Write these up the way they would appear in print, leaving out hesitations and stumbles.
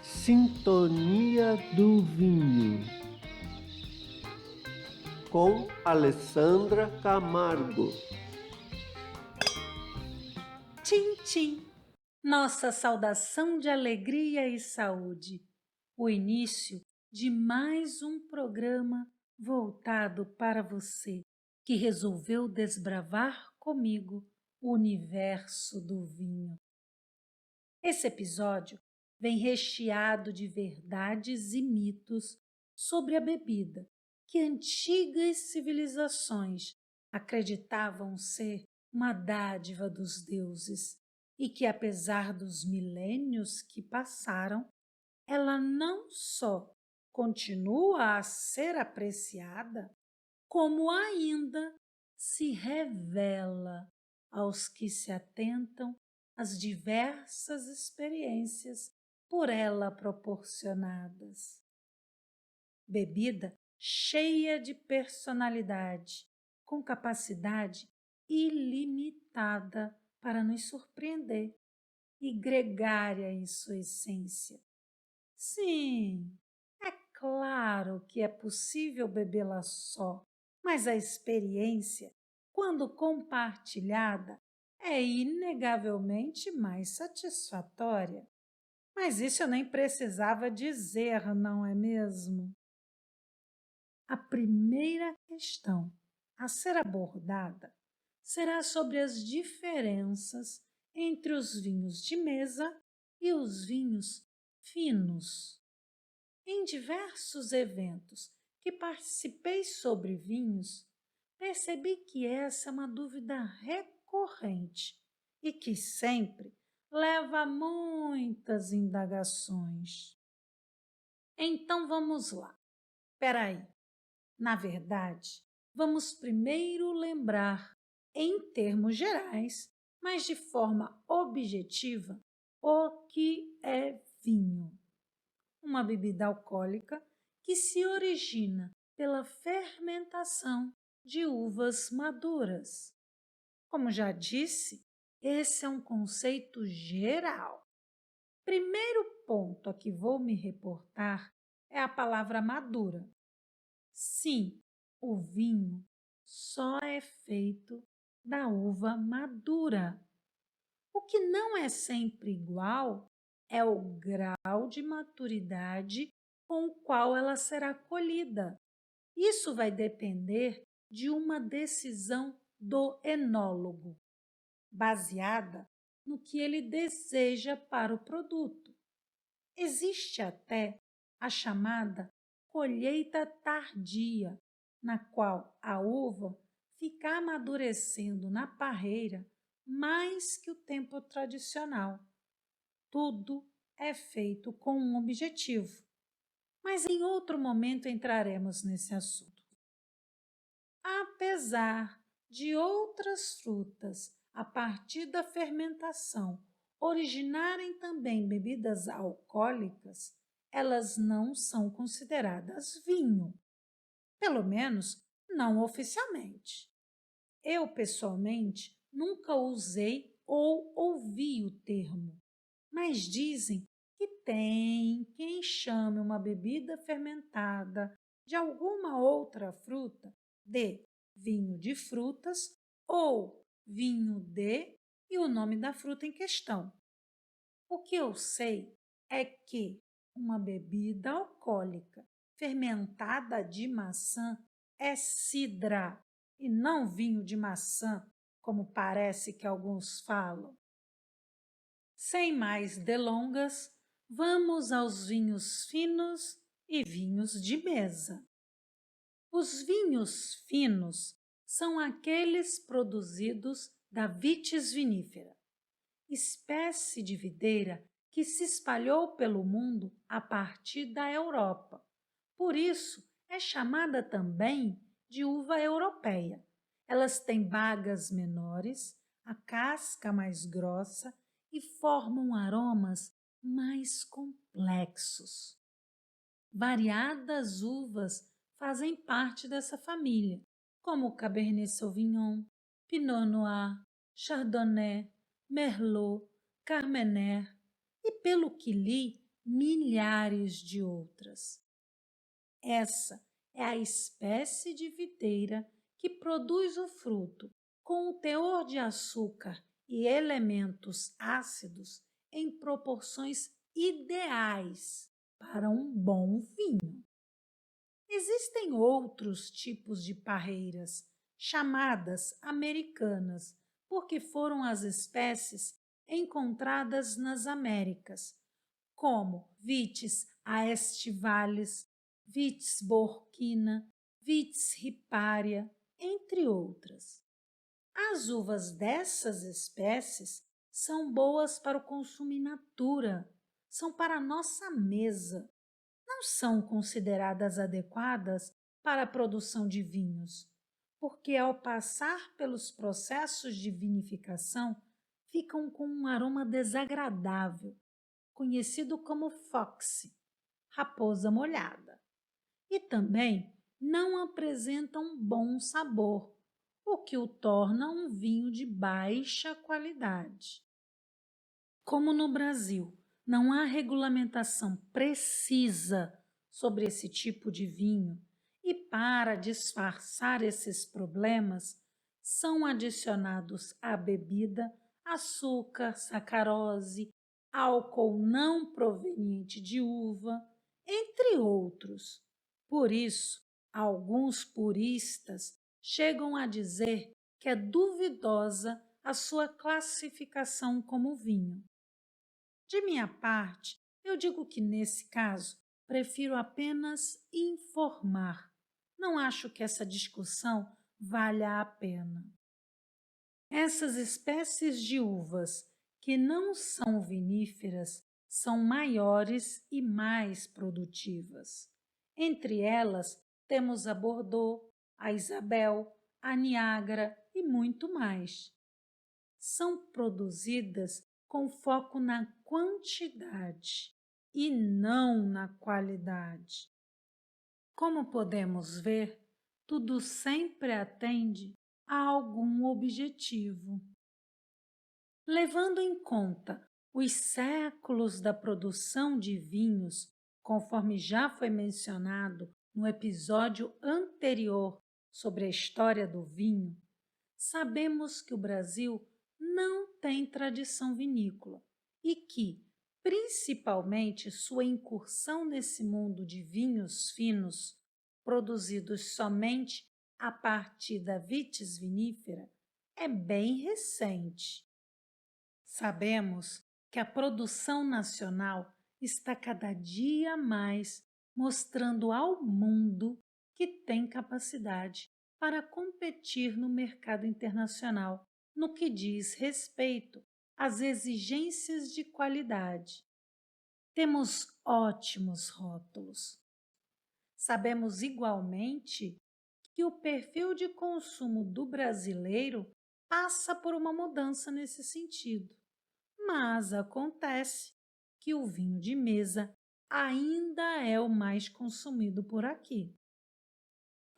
Sintonia do Vinho, com Alessandra Camargo. Tchim, tchim! Nossa saudação de alegria e saúde. O início de mais um programa voltado para você, que resolveu desbravar comigo o universo do vinho. Esse episódio vem recheado de verdades e mitos sobre a bebida que antigas civilizações acreditavam ser uma dádiva dos deuses e que, apesar dos milênios que passaram, ela não só continua a ser apreciada, como ainda se revela aos que se atentam às diversas experiências por ela proporcionadas. Bebida cheia de personalidade, com capacidade ilimitada para nos surpreender e gregária em sua essência. Sim, é claro que é possível bebê-la só, mas a experiência, quando compartilhada, é inegavelmente mais satisfatória. Mas isso eu nem precisava dizer, não é mesmo? A primeira questão a ser abordada será sobre as diferenças entre os vinhos de mesa e os vinhos finos. Em diversos eventos que participei sobre vinhos, percebi que essa é uma dúvida recorrente e que sempre leva a muitas indagações. Então vamos lá. Espera aí. Na verdade, vamos primeiro lembrar, em termos gerais, mas de forma objetiva, o que é vinho. Uma bebida alcoólica que se origina pela fermentação de uvas maduras. Como já disse, esse é um conceito geral. Primeiro ponto a que vou me reportar é a palavra madura. Sim, o vinho só é feito da uva madura. O que não é sempre igual é o grau de maturidade com o qual ela será colhida. Isso vai depender de uma decisão do enólogo, baseada no que ele deseja para o produto. Existe até a chamada colheita tardia, na qual a uva fica amadurecendo na parreira mais que o tempo tradicional. Tudo é feito com um objetivo, mas em outro momento entraremos nesse assunto. Apesar de outras frutas, a partir da fermentação, originarem também bebidas alcoólicas, elas não são consideradas vinho, pelo menos não oficialmente. Eu, pessoalmente, nunca usei ou ouvi o termo, mas dizem que tem quem chame uma bebida fermentada de alguma outra fruta de vinho de frutas ou vinho de e o nome da fruta em questão. O que eu sei é que uma bebida alcoólica fermentada de maçã é cidra e não vinho de maçã, como parece que alguns falam. Sem mais delongas, vamos aos vinhos finos e vinhos de mesa. Os vinhos finos são aqueles produzidos da vitis vinífera, espécie de videira que se espalhou pelo mundo a partir da Europa. Por isso, é chamada também de uva europeia. Elas têm bagas menores, a casca mais grossa e formam aromas mais complexos. Variadas uvas fazem parte dessa família, como o Cabernet Sauvignon, Pinot Noir, Chardonnay, Merlot, Carmener e, pelo que li, milhares de outras. Essa é a espécie de videira que produz o fruto com o teor de açúcar e elementos ácidos em proporções ideais para um bom vinho. Existem outros tipos de parreiras, chamadas americanas, porque foram as espécies encontradas nas Américas, como Vitis aestivalis, Vitis burkina, Vitis riparia, entre outras. As uvas dessas espécies são boas para o consumo in natura, são para a nossa mesa. Não são consideradas adequadas para a produção de vinhos, porque ao passar pelos processos de vinificação, ficam com um aroma desagradável, conhecido como foxy, raposa molhada, e também não apresentam um bom sabor, o que o torna um vinho de baixa qualidade. Como no Brasil não há regulamentação precisa sobre esse tipo de vinho e para disfarçar esses problemas são adicionados à bebida açúcar, sacarose, álcool não proveniente de uva, entre outros. Por isso, alguns puristas chegam a dizer que é duvidosa a sua classificação como vinho. De minha parte, eu digo que nesse caso prefiro apenas informar. Não acho que essa discussão valha a pena. Essas espécies de uvas que não são viníferas são maiores e mais produtivas. Entre elas temos a Bordeaux, a Isabel, a Niágara e muito mais. São produzidas com foco na quantidade e não na qualidade. Como podemos ver, tudo sempre atende a algum objetivo. Levando em conta os séculos da produção de vinhos, conforme já foi mencionado no episódio anterior sobre a história do vinho, sabemos que o Brasil não tem tradição vinícola e que, principalmente, sua incursão nesse mundo de vinhos finos, produzidos somente a partir da vitis vinífera, é bem recente. Sabemos que a produção nacional está cada dia mais mostrando ao mundo que tem capacidade para competir no mercado internacional no que diz respeito às exigências de qualidade. Temos ótimos rótulos. Sabemos igualmente que o perfil de consumo do brasileiro passa por uma mudança nesse sentido, mas acontece que o vinho de mesa ainda é o mais consumido por aqui.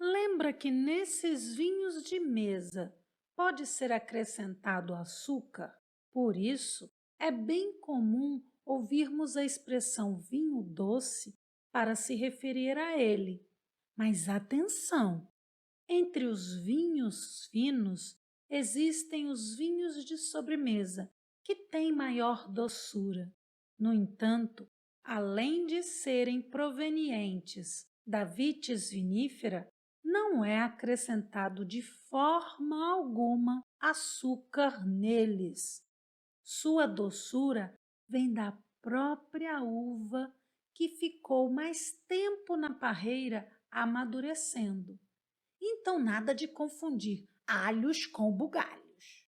Lembra que nesses vinhos de mesa pode ser acrescentado açúcar? Por isso, é bem comum ouvirmos a expressão vinho doce para se referir a ele. Mas atenção! Entre os vinhos finos existem os vinhos de sobremesa, que têm maior doçura. No entanto, além de serem provenientes da vitis vinífera, não é acrescentado de forma alguma açúcar neles. Sua doçura vem da própria uva que ficou mais tempo na parreira amadurecendo. Então, nada de confundir alhos com bugalhos.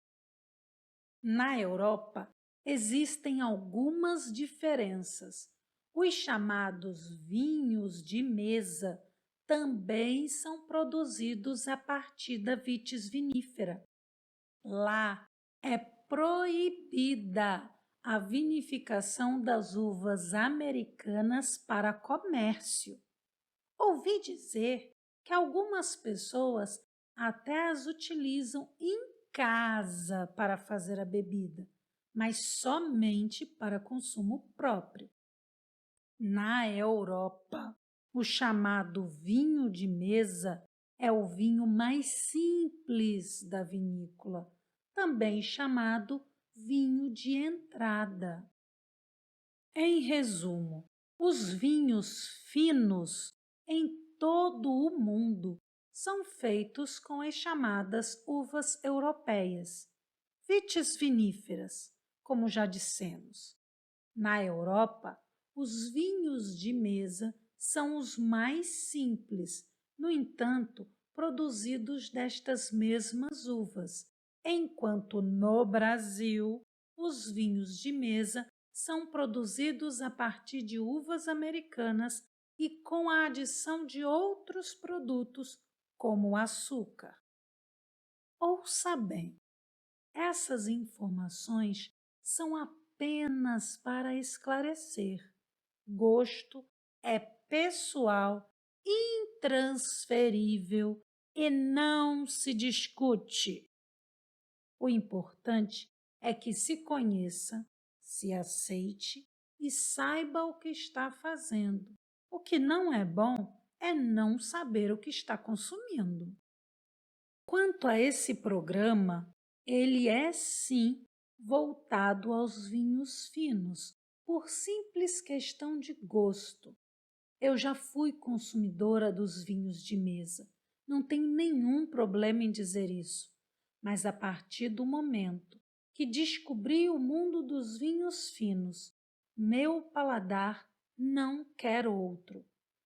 Na Europa, existem algumas diferenças. Os chamados vinhos de mesa também são produzidos a partir da vitis vinífera. Lá é proibida a vinificação das uvas americanas para comércio. Ouvi dizer que algumas pessoas até as utilizam em casa para fazer a bebida, mas somente para consumo próprio. Na Europa, o chamado vinho de mesa é o vinho mais simples da vinícola, também chamado vinho de entrada. Em resumo, os vinhos finos em todo o mundo são feitos com as chamadas uvas europeias, vitis viníferas, como já dissemos. Na Europa, os vinhos de mesa são os mais simples, no entanto, produzidos destas mesmas uvas, enquanto no Brasil, os vinhos de mesa são produzidos a partir de uvas americanas e com a adição de outros produtos, como o açúcar. Ouça bem, essas informações são apenas para esclarecer. Gosto é pessoal, intransferível e não se discute. O importante é que se conheça, se aceite e saiba o que está fazendo. O que não é bom é não saber o que está consumindo. Quanto a esse programa, ele é sim voltado aos vinhos finos, por simples questão de gosto. Eu já fui consumidora dos vinhos de mesa, não tenho nenhum problema em dizer isso, mas a partir do momento que descobri o mundo dos vinhos finos, meu paladar não quer outro.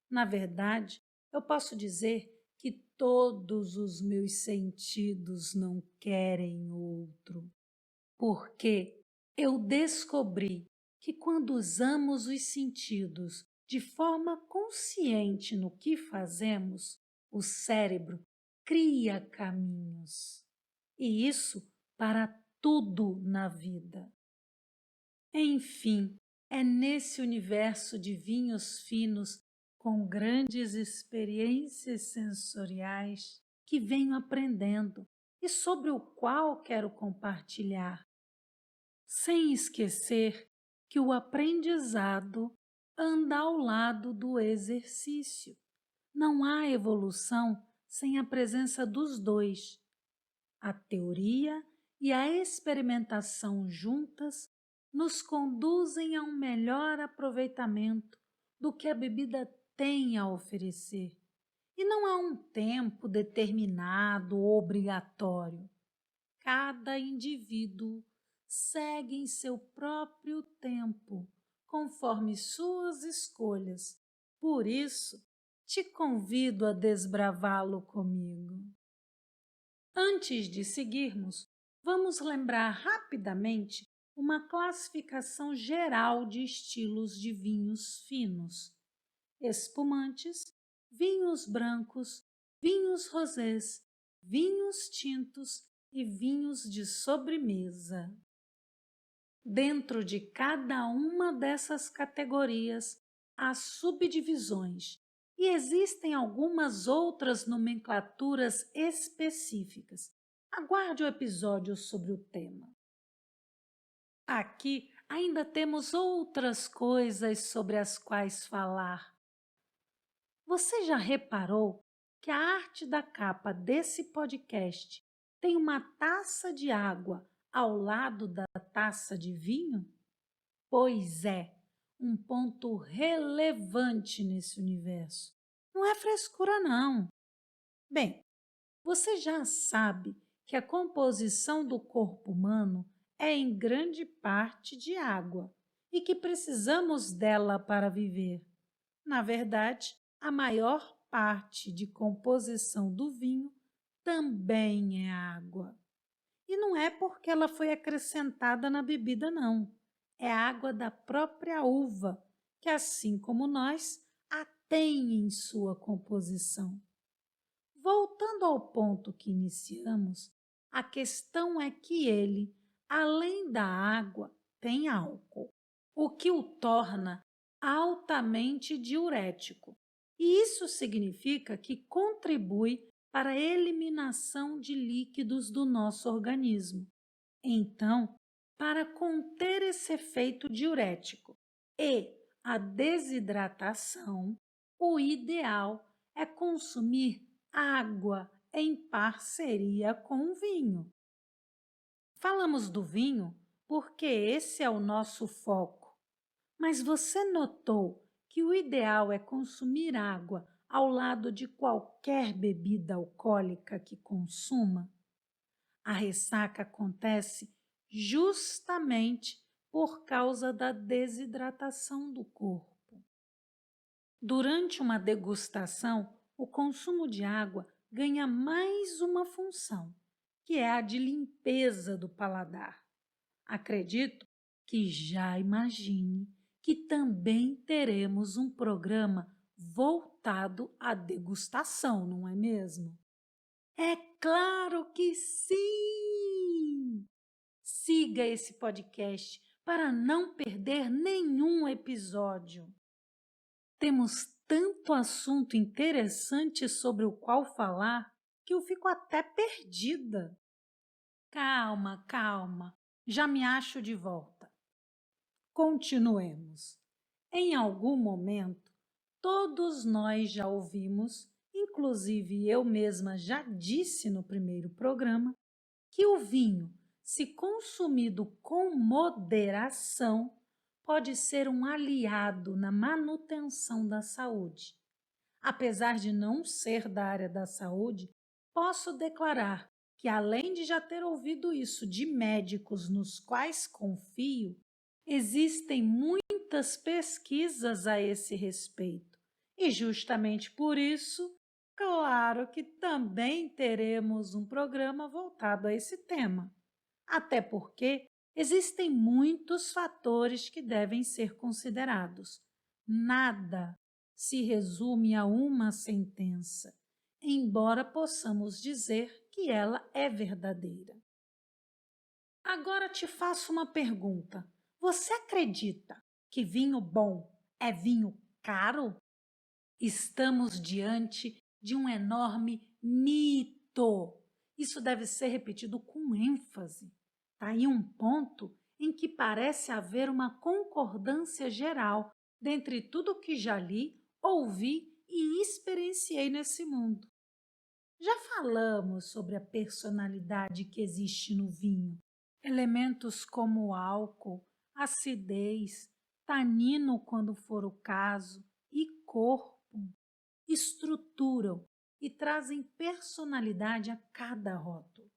Na verdade, eu posso dizer que todos os meus sentidos não querem outro, porque eu descobri que quando usamos os sentidos de forma consciente no que fazemos, o cérebro cria caminhos. E isso para tudo na vida. Enfim, é nesse universo de vinhos finos com grandes experiências sensoriais que venho aprendendo e sobre o qual quero compartilhar. Sem esquecer que o aprendizado anda ao lado do exercício. Não há evolução sem a presença dos dois. A teoria e a experimentação juntas nos conduzem a um melhor aproveitamento do que a bebida tem a oferecer. E não há um tempo determinado ou obrigatório. Cada indivíduo segue em seu próprio tempo, conforme suas escolhas. Por isso, te convido a desbravá-lo comigo. Antes de seguirmos, vamos lembrar rapidamente uma classificação geral de estilos de vinhos finos: espumantes, vinhos brancos, vinhos rosés, vinhos tintos e vinhos de sobremesa. Dentro de cada uma dessas categorias há subdivisões e existem algumas outras nomenclaturas específicas. Aguarde o episódio sobre o tema. Aqui ainda temos outras coisas sobre as quais falar. Você já reparou que a arte da capa desse podcast tem uma taça de água ao lado da taça de vinho? Pois é, um ponto relevante nesse universo. Não é frescura, não. Bem, você já sabe que a composição do corpo humano é em grande parte de água e que precisamos dela para viver. Na verdade, a maior parte de composição do vinho também é água. E não é porque ela foi acrescentada na bebida, não. É a água da própria uva, que, assim como nós, a tem em sua composição. Voltando ao ponto que iniciamos, a questão é que ele, além da água, tem álcool, o que o torna altamente diurético. E isso significa que contribui para a eliminação de líquidos do nosso organismo. Então, para conter esse efeito diurético e a desidratação, o ideal é consumir água em parceria com o vinho. Falamos do vinho porque esse é o nosso foco. Mas você notou que o ideal é consumir água ao lado de qualquer bebida alcoólica que consuma? A ressaca acontece justamente por causa da desidratação do corpo. Durante uma degustação, o consumo de água ganha mais uma função, que é a de limpeza do paladar. Acredito que já imagine que também teremos um programa voltado à degustação, não é mesmo? É claro que sim! Siga esse podcast para não perder nenhum episódio. Temos tanto assunto interessante sobre o qual falar que eu fico até perdida. Calma, calma, já me acho de volta. Continuemos. Em algum momento, todos nós já ouvimos, inclusive eu mesma já disse no primeiro programa, que o vinho, se consumido com moderação, pode ser um aliado na manutenção da saúde. Apesar de não ser da área da saúde, posso declarar que, além de já ter ouvido isso de médicos nos quais confio, existem muitas pesquisas a esse respeito. E justamente por isso, claro que também teremos um programa voltado a esse tema. Até porque existem muitos fatores que devem ser considerados. Nada se resume a uma sentença, embora possamos dizer que ela é verdadeira. Agora te faço uma pergunta. Você acredita que vinho bom é vinho caro? Estamos diante de um enorme mito. Isso deve ser repetido com ênfase. Está aí um ponto em que parece haver uma concordância geral dentre tudo que já li, ouvi e experienciei nesse mundo. Já falamos sobre a personalidade que existe no vinho. Elementos como álcool, acidez, tanino quando for o caso e corpo estruturam e trazem personalidade a cada rótulo.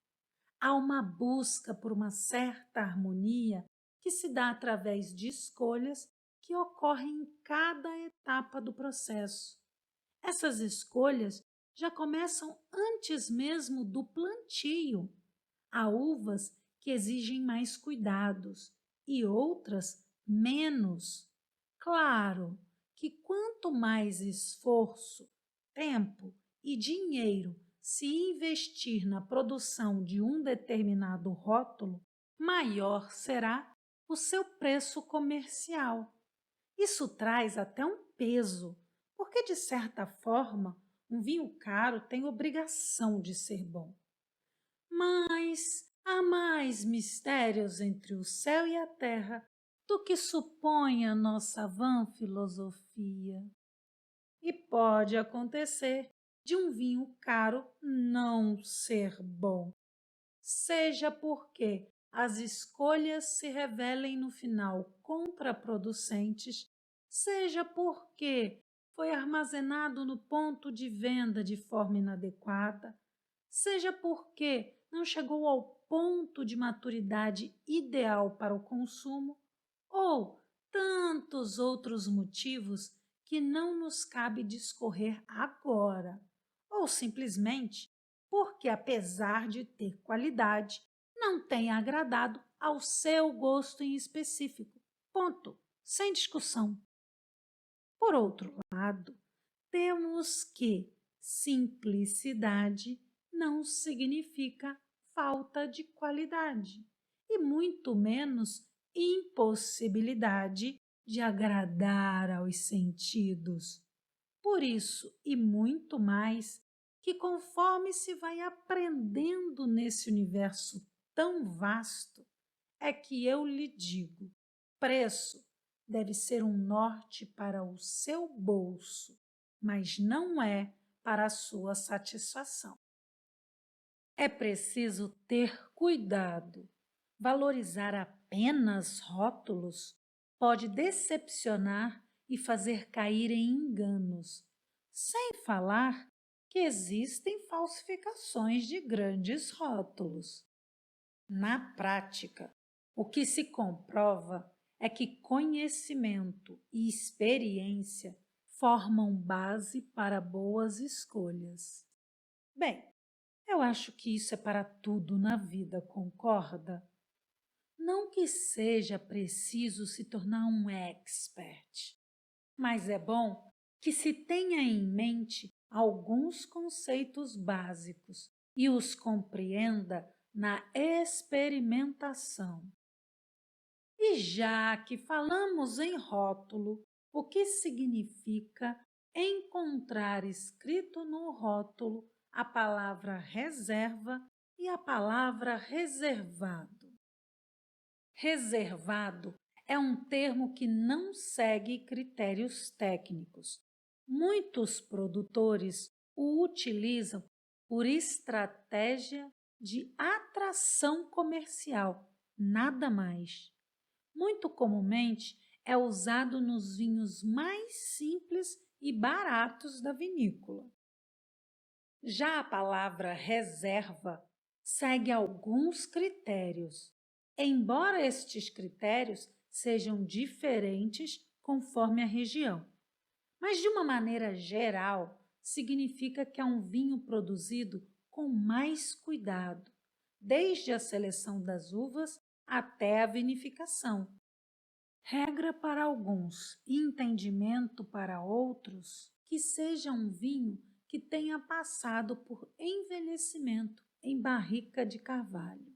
Há uma busca por uma certa harmonia que se dá através de escolhas que ocorrem em cada etapa do processo. Essas escolhas já começam antes mesmo do plantio. Há uvas que exigem mais cuidados e outras menos. Claro que quanto mais esforço, tempo e dinheiro se investir na produção de um determinado rótulo, maior será o seu preço comercial. Isso traz até um peso, porque, de certa forma, um vinho caro tem obrigação de ser bom. Mas há mais mistérios entre o céu e a terra do que supõe a nossa vã filosofia. E pode acontecer de um vinho caro não ser bom, seja porque as escolhas se revelem no final contraproducentes, seja porque foi armazenado no ponto de venda de forma inadequada, seja porque não chegou ao ponto de maturidade ideal para o consumo, ou tantos outros motivos que não nos cabe discorrer agora, ou simplesmente porque, apesar de ter qualidade, não tem agradado ao seu gosto em específico. Ponto. Sem discussão. Por outro lado, temos que simplicidade não significa falta de qualidade e muito menos impossibilidade de agradar aos sentidos. Por isso e muito mais, que conforme se vai aprendendo nesse universo tão vasto, é que eu lhe digo, preço deve ser um norte para o seu bolso, mas não é para a sua satisfação. É preciso ter cuidado. Valorizar apenas rótulos pode decepcionar e fazer cair em enganos, sem falar que existem falsificações de grandes rótulos. Na prática, o que se comprova é que conhecimento e experiência formam base para boas escolhas. Bem, eu acho que isso é para tudo na vida, concorda? Não que seja preciso se tornar um expert, mas é bom que se tenha em mente alguns conceitos básicos e os compreenda na experimentação. E já que falamos em rótulo, o que significa encontrar escrito no rótulo a palavra reserva e a palavra reservado? Reservado é um termo que não segue critérios técnicos. Muitos produtores o utilizam por estratégia de atração comercial, nada mais. Muito comumente é usado nos vinhos mais simples e baratos da vinícola. Já a palavra reserva segue alguns critérios, embora estes critérios sejam diferentes conforme a região. Mas, de uma maneira geral, significa que é um vinho produzido com mais cuidado, desde a seleção das uvas até a vinificação. Regra para alguns e entendimento para outros que seja um vinho que tenha passado por envelhecimento em barrica de carvalho.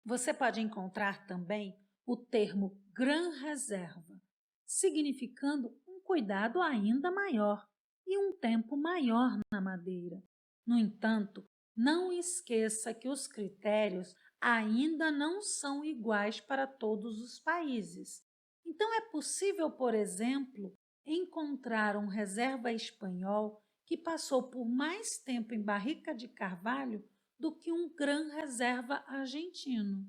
Você pode encontrar também o termo Gran Reserva, significando um cuidado ainda maior e um tempo maior na madeira. No entanto, não esqueça que os critérios ainda não são iguais para todos os países. Então, é possível, por exemplo, encontrar um reserva espanhol que passou por mais tempo em barrica de carvalho do que um Gran Reserva argentino.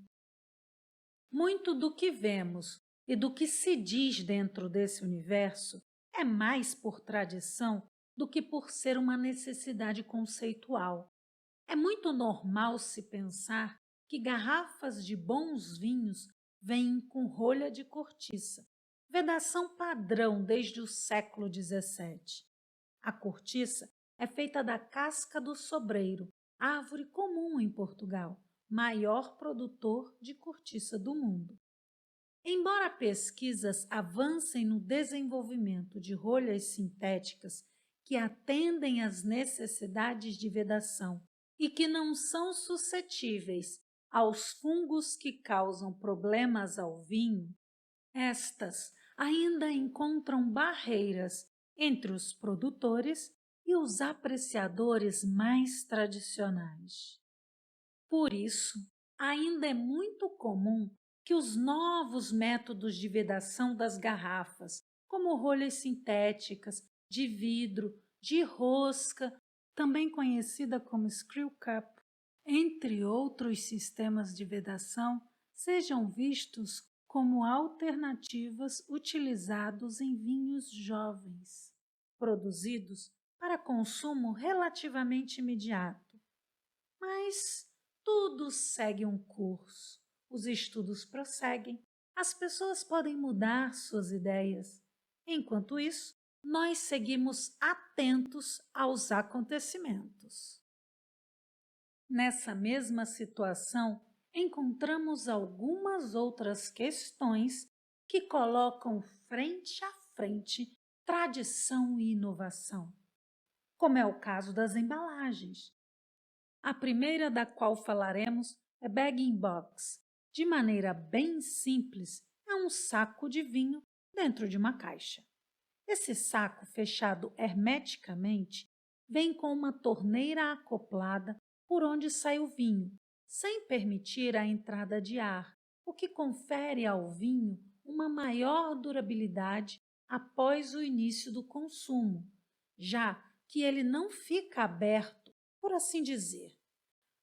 Muito do que vemos e do que se diz dentro desse universo é mais por tradição do que por ser uma necessidade conceitual. É muito normal se pensar que garrafas de bons vinhos vêm com rolha de cortiça, vedação padrão desde o século XVII. A cortiça é feita da casca do sobreiro, árvore comum em Portugal, maior produtor de cortiça do mundo. Embora pesquisas avancem no desenvolvimento de rolhas sintéticas que atendem às necessidades de vedação e que não são suscetíveis aos fungos que causam problemas ao vinho, estas ainda encontram barreiras entre os produtores e os apreciadores mais tradicionais. Por isso, ainda é muito comum que os novos métodos de vedação das garrafas, como rolhas sintéticas, de vidro, de rosca, também conhecida como screw cap, entre outros sistemas de vedação, sejam vistos como alternativas utilizados em vinhos jovens, produzidos para consumo relativamente imediato. Mas tudo segue um curso, os estudos prosseguem, as pessoas podem mudar suas ideias. Enquanto isso, nós seguimos atentos aos acontecimentos. Nessa mesma situação, encontramos algumas outras questões que colocam frente a frente tradição e inovação, como é o caso das embalagens. A primeira da qual falaremos é bag-in-box. De maneira bem simples, é um saco de vinho dentro de uma caixa. Esse saco, fechado hermeticamente, vem com uma torneira acoplada por onde sai o vinho, sem permitir a entrada de ar, o que confere ao vinho uma maior durabilidade após o início do consumo, já que ele não fica aberto, por assim dizer.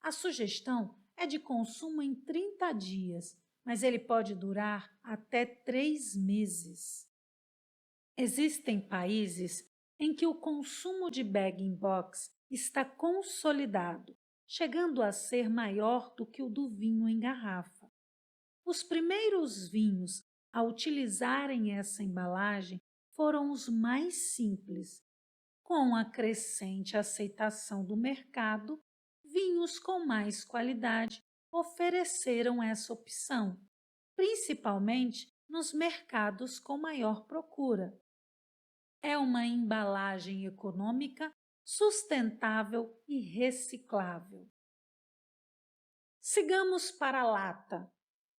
A sugestão é de consumo em 30 dias, mas ele pode durar até 3 meses. Existem países em que o consumo de bag-in-box está consolidado, chegando a ser maior do que o do vinho em garrafa. Os primeiros vinhos a utilizarem essa embalagem foram os mais simples. Com a crescente aceitação do mercado, vinhos com mais qualidade ofereceram essa opção, principalmente nos mercados com maior procura. É uma embalagem econômica, sustentável e reciclável. Sigamos para a lata.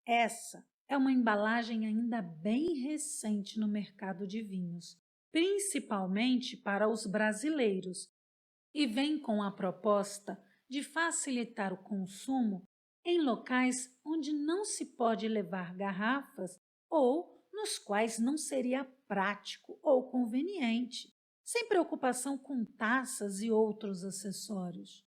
Essa é uma embalagem ainda bem recente no mercado de vinhos, principalmente para os brasileiros, e vem com a proposta de facilitar o consumo em locais onde não se pode levar garrafas ou nos quais não seria prático ou conveniente, sem preocupação com taças e outros acessórios.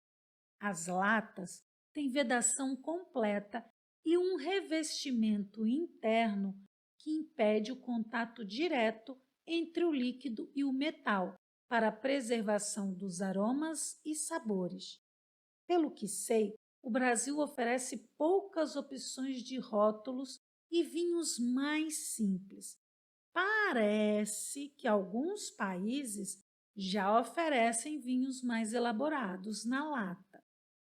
As latas têm vedação completa e um revestimento interno que impede o contato direto entre o líquido e o metal, para a preservação dos aromas e sabores. Pelo que sei, o Brasil oferece poucas opções de rótulos e vinhos mais simples. Parece que alguns países já oferecem vinhos mais elaborados na lata,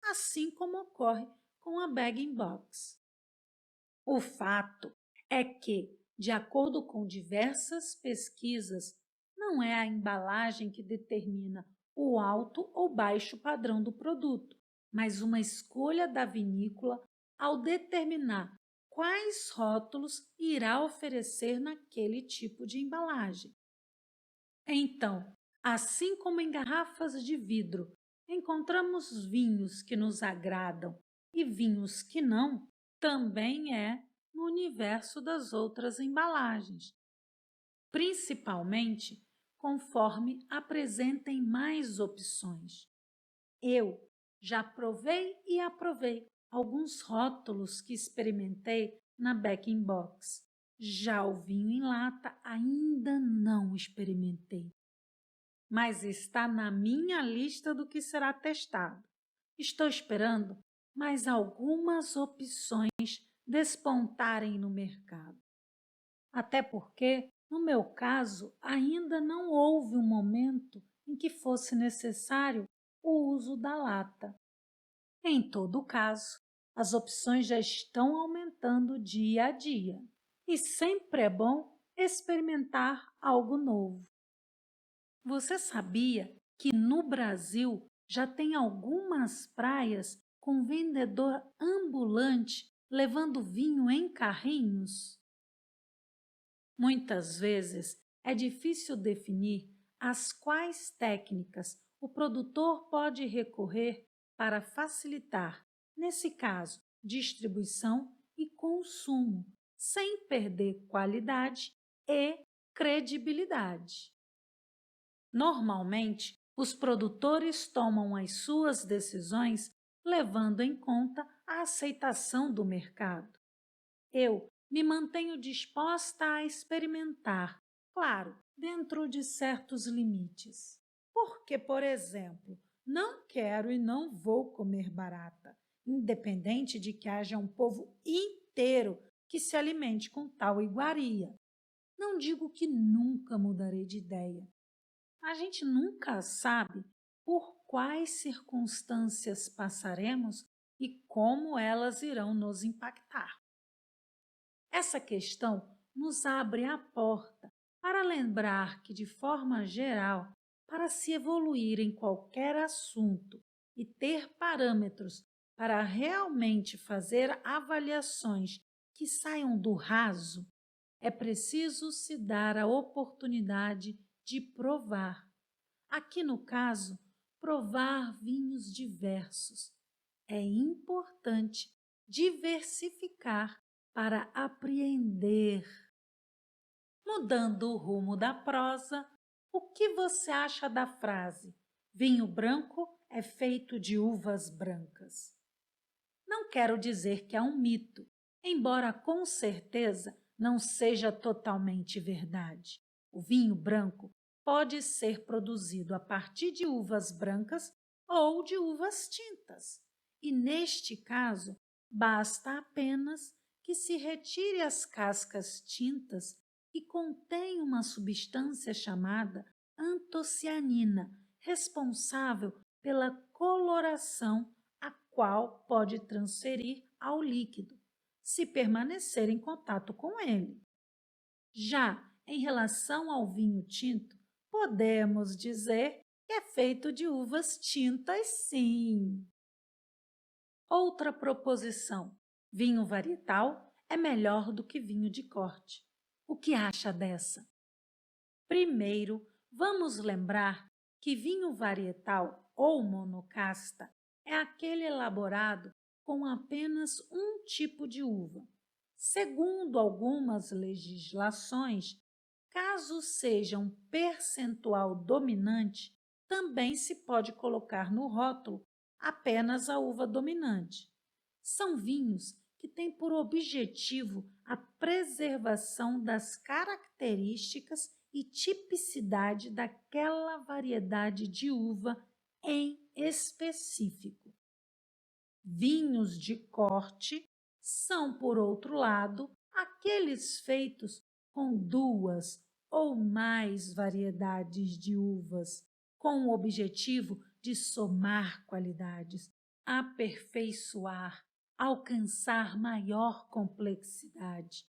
assim como ocorre com a bag-in-box. O fato é que, de acordo com diversas pesquisas, não é a embalagem que determina o alto ou baixo padrão do produto, mas uma escolha da vinícola ao determinar quais rótulos irá oferecer naquele tipo de embalagem. Então, assim como em garrafas de vidro, encontramos vinhos que nos agradam e vinhos que não, também é no universo das outras embalagens, principalmente conforme apresentem mais opções. Eu já provei e aprovei alguns rótulos que experimentei na bag-in-box. Já o vinho em lata ainda não experimentei, mas está na minha lista do que será testado. Estou esperando mais algumas opções despontarem no mercado. Até porque, no meu caso, ainda não houve um momento em que fosse necessário o uso da lata. Em todo caso, as opções já estão aumentando dia a dia, e sempre é bom experimentar algo novo. Você sabia que no Brasil já tem algumas praias com vendedor ambulante levando vinho em carrinhos? Muitas vezes é difícil definir às quais técnicas o produtor pode recorrer para facilitar, nesse caso, distribuição e consumo, sem perder qualidade e credibilidade. Normalmente, os produtores tomam as suas decisões levando em conta a aceitação do mercado. Eu me mantenho disposta a experimentar, claro, dentro de certos limites. Porque, por exemplo, não quero e não vou comer barata, independente de que haja um povo inteiro que se alimente com tal iguaria. Não digo que nunca mudarei de ideia. A gente nunca sabe por quais circunstâncias passaremos e como elas irão nos impactar. Essa questão nos abre a porta para lembrar que, de forma geral, para se evoluir em qualquer assunto e ter parâmetros para realmente fazer avaliações que saiam do raso, é preciso se dar a oportunidade de provar. Aqui, no caso, provar vinhos diversos. É importante diversificar para apreender. Mudando o rumo da prosa, o que você acha da frase vinho branco é feito de uvas brancas? Não quero dizer que é um mito, embora com certeza não seja totalmente verdade. O vinho branco pode ser produzido a partir de uvas brancas ou de uvas tintas. E neste caso, basta apenas que se retire as cascas tintas que contêm uma substância chamada antocianina, responsável pela coloração, a qual pode transferir ao líquido, se permanecer em contato com ele. Já em relação ao vinho tinto, podemos dizer que é feito de uvas tintas, sim. Outra proposição: vinho varietal é melhor do que vinho de corte. O que acha dessa? Primeiro, vamos lembrar que vinho varietal ou monocasta é aquele elaborado com apenas um tipo de uva. Segundo algumas legislações, caso seja um percentual dominante, também se pode colocar no rótulo apenas a uva dominante. São vinhos que têm por objetivo a preservação das características e tipicidade daquela variedade de uva em específico. Vinhos de corte são, por outro lado, aqueles feitos com duas ou mais variedades de uvas, com o objetivo de somar qualidades, aperfeiçoar, alcançar maior complexidade.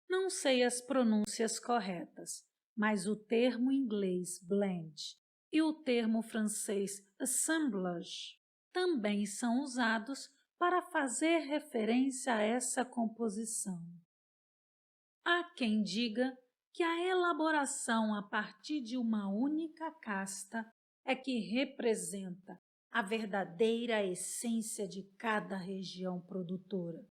Não sei as pronúncias corretas, mas o termo inglês blend e o termo francês assemblage também são usados para fazer referência a essa composição. Há quem diga que a elaboração a partir de uma única casta é que representa a verdadeira essência de cada região produtora.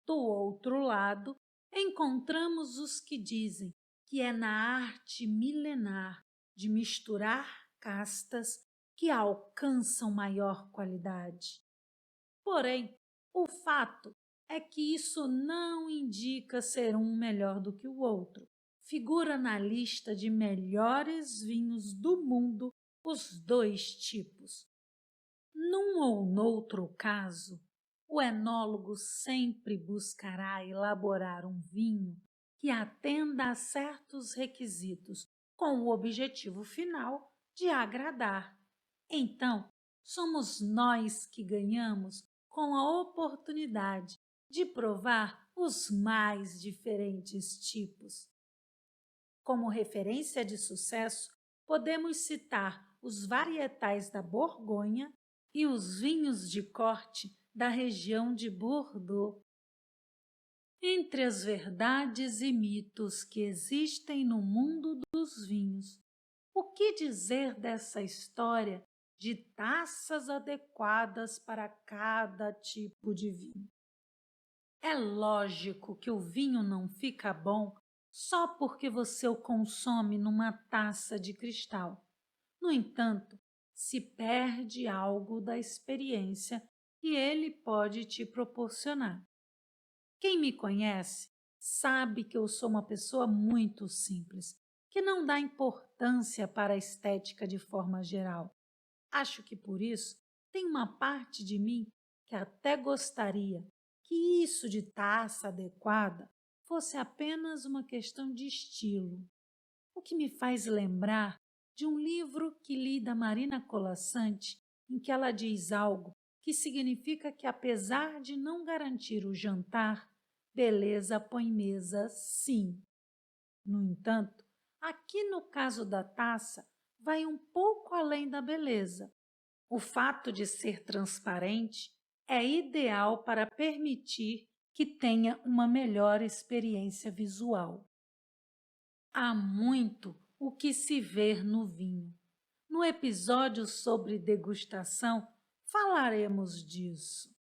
Do outro lado, encontramos os que dizem que é na arte milenar de misturar castas que alcançam maior qualidade. Porém, o fato é que isso não indica ser um melhor do que o outro. Figura na lista de melhores vinhos do mundo os dois tipos. Num ou noutro caso, o enólogo sempre buscará elaborar um vinho que atenda a certos requisitos, com o objetivo final de agradar. Então, somos nós que ganhamos com a oportunidade de provar os mais diferentes tipos. Como referência de sucesso, podemos citar os varietais da Borgonha e os vinhos de corte da região de Bordeaux. Entre as verdades e mitos que existem no mundo dos vinhos, o que dizer dessa história de taças adequadas para cada tipo de vinho? É lógico que o vinho não fica bom só porque você o consome numa taça de cristal. No entanto, se perde algo da experiência que ele pode te proporcionar. Quem me conhece sabe que eu sou uma pessoa muito simples, que não dá importância para a estética de forma geral. Acho que por isso tem uma parte de mim que até gostaria que isso de taça adequada fosse apenas uma questão de estilo. O que me faz lembrar de um livro que li da Marina Colasanti, em que ela diz algo que significa que, apesar de não garantir o jantar, beleza põe mesa, sim. No entanto, aqui no caso da taça, vai um pouco além da beleza. O fato de ser transparente é ideal para permitir que tenha uma melhor experiência visual. Há muito o que se ver no vinho. No episódio sobre degustação, falaremos disso.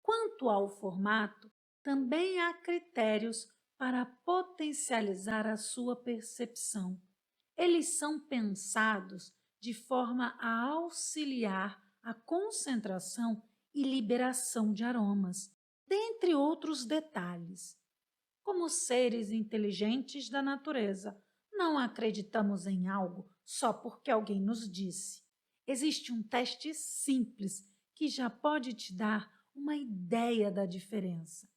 Quanto ao formato, também há critérios para potencializar a sua percepção. Eles são pensados de forma a auxiliar a concentração e liberação de aromas, dentre outros detalhes. Como seres inteligentes da natureza, não acreditamos em algo só porque alguém nos disse. Existe um teste simples que já pode te dar uma ideia da diferença.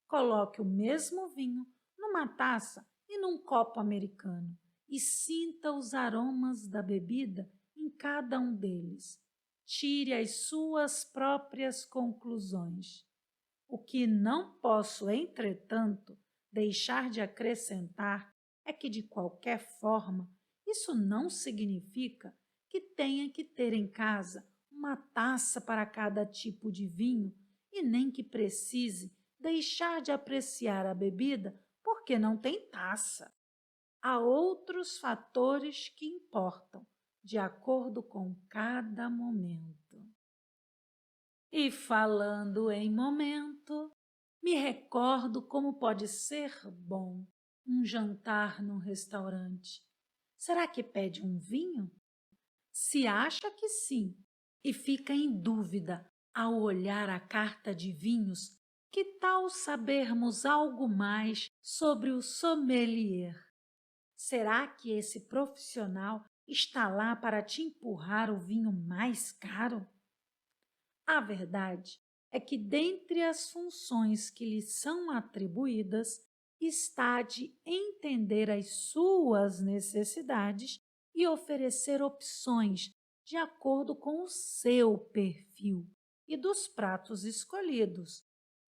Coloque o mesmo vinho numa taça e num copo americano e sinta os aromas da bebida em cada um deles. Tire as suas próprias conclusões. O que não posso, entretanto, deixar de acrescentar é que, de qualquer forma, isso não significa que tenha que ter em casa uma taça para cada tipo de vinho e nem que precise deixar de apreciar a bebida porque não tem taça. Há outros fatores que importam, de acordo com cada momento. E falando em momento, me recordo como pode ser bom um jantar num restaurante. Será que pede um vinho? Se acha que sim e fica em dúvida ao olhar a carta de vinhos, que tal sabermos algo mais sobre o sommelier? Será que esse profissional está lá para te empurrar o vinho mais caro? A verdade é que, dentre as funções que lhe são atribuídas, está de entender as suas necessidades e oferecer opções de acordo com o seu perfil e dos pratos escolhidos,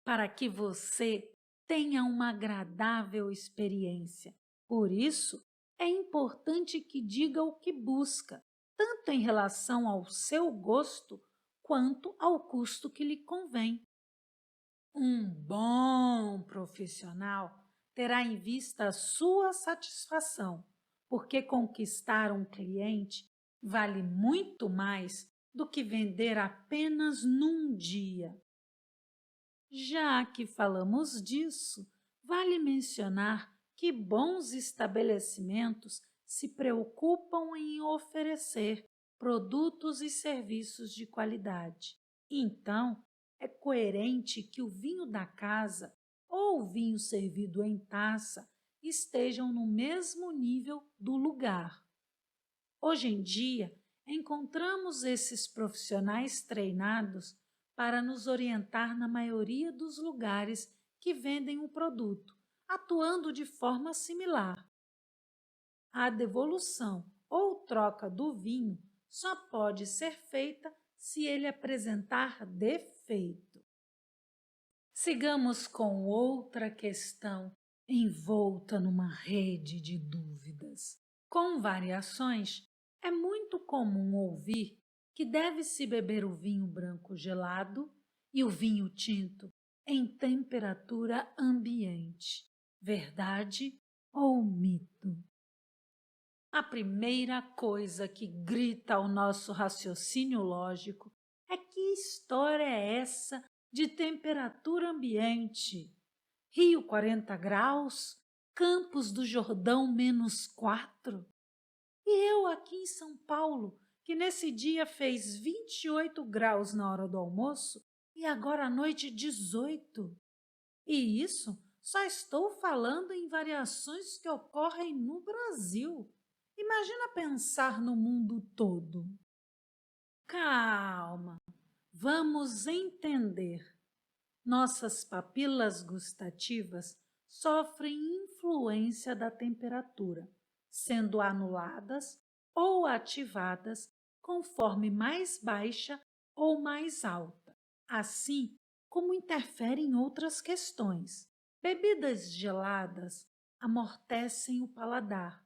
para que você tenha uma agradável experiência. Por isso, é importante que diga o que busca, tanto em relação ao seu gosto quanto ao custo que lhe convém. Um bom profissional terá em vista a sua satisfação, porque conquistar um cliente vale muito mais do que vender apenas num dia. Já que falamos disso, vale mencionar que bons estabelecimentos se preocupam em oferecer produtos e serviços de qualidade. Então, é coerente que o vinho da casa ou o vinho servido em taça estejam no mesmo nível do lugar. Hoje em dia, encontramos esses profissionais treinados para nos orientar na maioria dos lugares que vendem o produto, atuando de forma similar. A devolução ou troca do vinho só pode ser feita se ele apresentar defeito. Sigamos com outra questão envolta numa rede de dúvidas. Com variações, é muito comum ouvir que deve-se beber o vinho branco gelado e o vinho tinto em temperatura ambiente. Verdade ou mito? A primeira coisa que grita ao nosso raciocínio lógico é: que história é essa de temperatura ambiente? Rio 40 graus? Campos do Jordão -4? E eu aqui em São Paulo, que nesse dia fez 28 graus na hora do almoço e agora à noite 18. E isso só estou falando em variações que ocorrem no Brasil. Imagina pensar no mundo todo. Calma, vamos entender. Nossas papilas gustativas sofrem influência da temperatura, sendo anuladas ou ativadas conforme mais baixa ou mais alta, assim como interferem em outras questões. Bebidas geladas amortecem o paladar.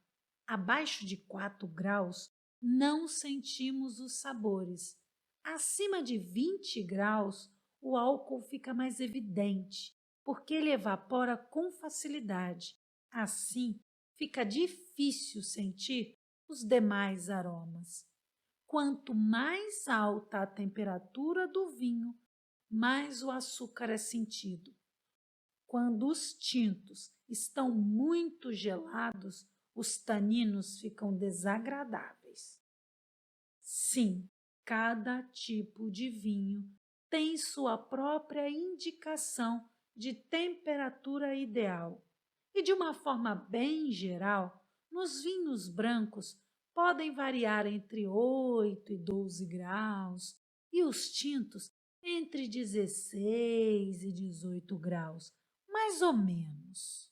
Abaixo de 4 graus, não sentimos os sabores. Acima de 20 graus, o álcool fica mais evidente, porque ele evapora com facilidade. Assim, fica difícil sentir os demais aromas. Quanto mais alta a temperatura do vinho, mais o açúcar é sentido. Quando os tintos estão muito gelados, os taninos ficam desagradáveis. Sim, cada tipo de vinho tem sua própria indicação de temperatura ideal. E de uma forma bem geral, nos vinhos brancos podem variar entre 8 e 12 graus e os tintos entre 16 e 18 graus, mais ou menos.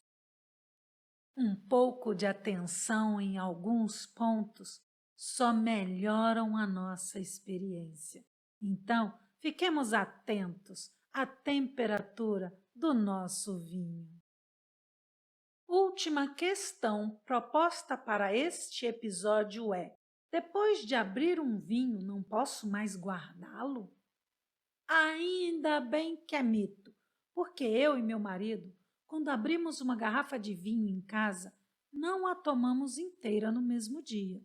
Um pouco de atenção em alguns pontos só melhoram a nossa experiência. Então, fiquemos atentos à temperatura do nosso vinho. Última questão proposta para este episódio é: depois de abrir um vinho, não posso mais guardá-lo? Ainda bem que é mito, porque eu e meu marido, quando abrimos uma garrafa de vinho em casa, não a tomamos inteira no mesmo dia.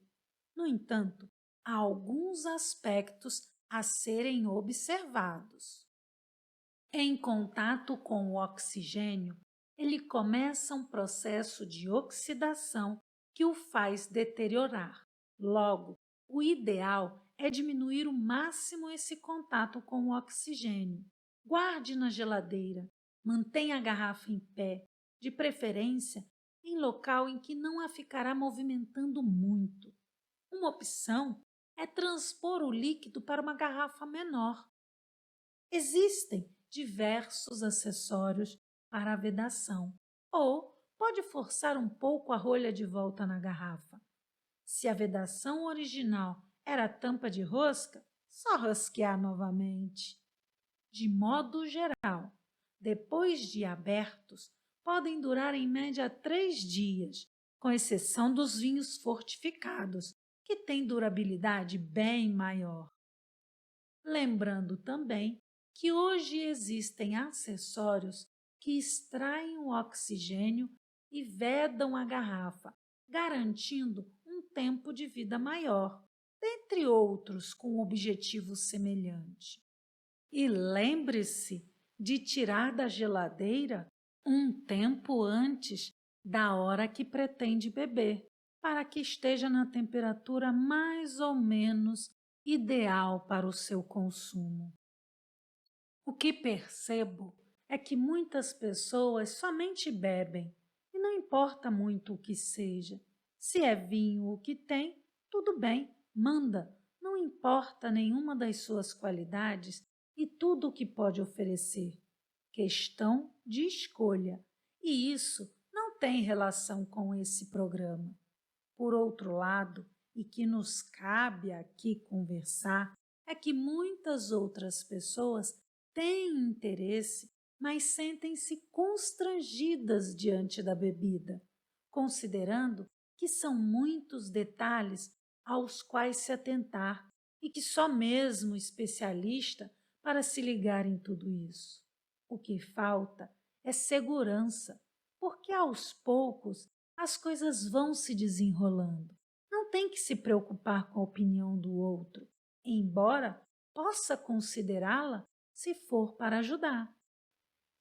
No entanto, há alguns aspectos a serem observados. Em contato com o oxigênio, ele começa um processo de oxidação que o faz deteriorar. Logo, o ideal é diminuir o máximo esse contato com o oxigênio. Guarde na geladeira, mantenha a garrafa em pé, de preferência em local em que não a ficará movimentando muito. Uma opção é transpor o líquido para uma garrafa menor. Existem diversos acessórios para a vedação, ou pode forçar um pouco a rolha de volta na garrafa. Se a vedação original era a tampa de rosca, só rosquear novamente. De modo geral, depois de abertos, podem durar em média 3 dias, com exceção dos vinhos fortificados, que têm durabilidade bem maior. Lembrando também que hoje existem acessórios que extraem o oxigênio e vedam a garrafa, garantindo um tempo de vida maior, dentre outros com objetivo semelhante. E lembre-se de tirar da geladeira um tempo antes da hora que pretende beber, para que esteja na temperatura mais ou menos ideal para o seu consumo. O que percebo é que muitas pessoas somente bebem, e não importa muito o que seja. Se é vinho o que tem, tudo bem, manda, não importa nenhuma das suas qualidades e tudo o que pode oferecer. Questão de escolha, e isso não tem relação com esse programa. Por outro lado, e que nos cabe aqui conversar, é que muitas outras pessoas têm interesse, mas sentem-se constrangidas diante da bebida, considerando que são muitos detalhes aos quais se atentar e que só mesmo o especialista para se ligar em tudo isso. O que falta é segurança, porque aos poucos as coisas vão se desenrolando. Não tem que se preocupar com a opinião do outro, embora possa considerá-la se for para ajudar.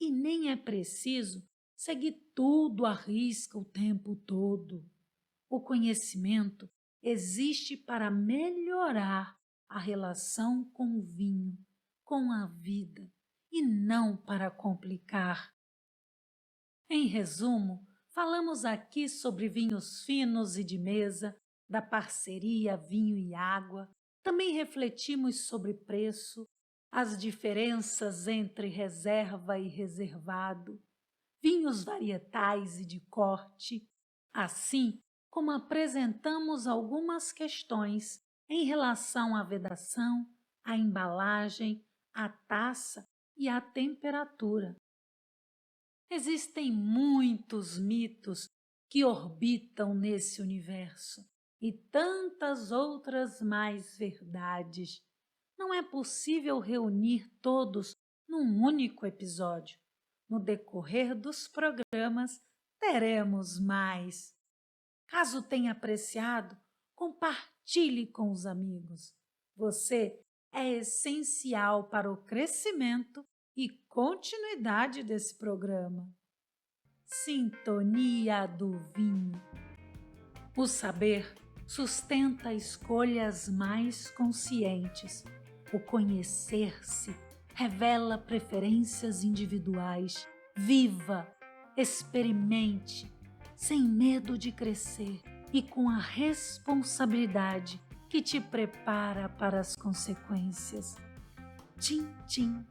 E nem é preciso seguir tudo à risca o tempo todo. O conhecimento existe para melhorar a relação com o vinho, com a vida, e não para complicar. Em resumo, falamos aqui sobre vinhos finos e de mesa, da parceria vinho e água. Também refletimos sobre preço, as diferenças entre reserva e reservado, vinhos varietais e de corte, assim como apresentamos algumas questões em relação à vedação, à embalagem, à taça e à temperatura. Existem muitos mitos que orbitam nesse universo e tantas outras mais verdades. Não é possível reunir todos num único episódio. No decorrer dos programas, teremos mais. Caso tenha apreciado, compartilhe com os amigos. Você é essencial para o crescimento e continuidade desse programa. Sintonia do vinho. O saber sustenta escolhas mais conscientes. O conhecer-se revela preferências individuais. Viva, experimente, sem medo de crescer e com a responsabilidade que te prepara para as consequências. Tchim, tchim.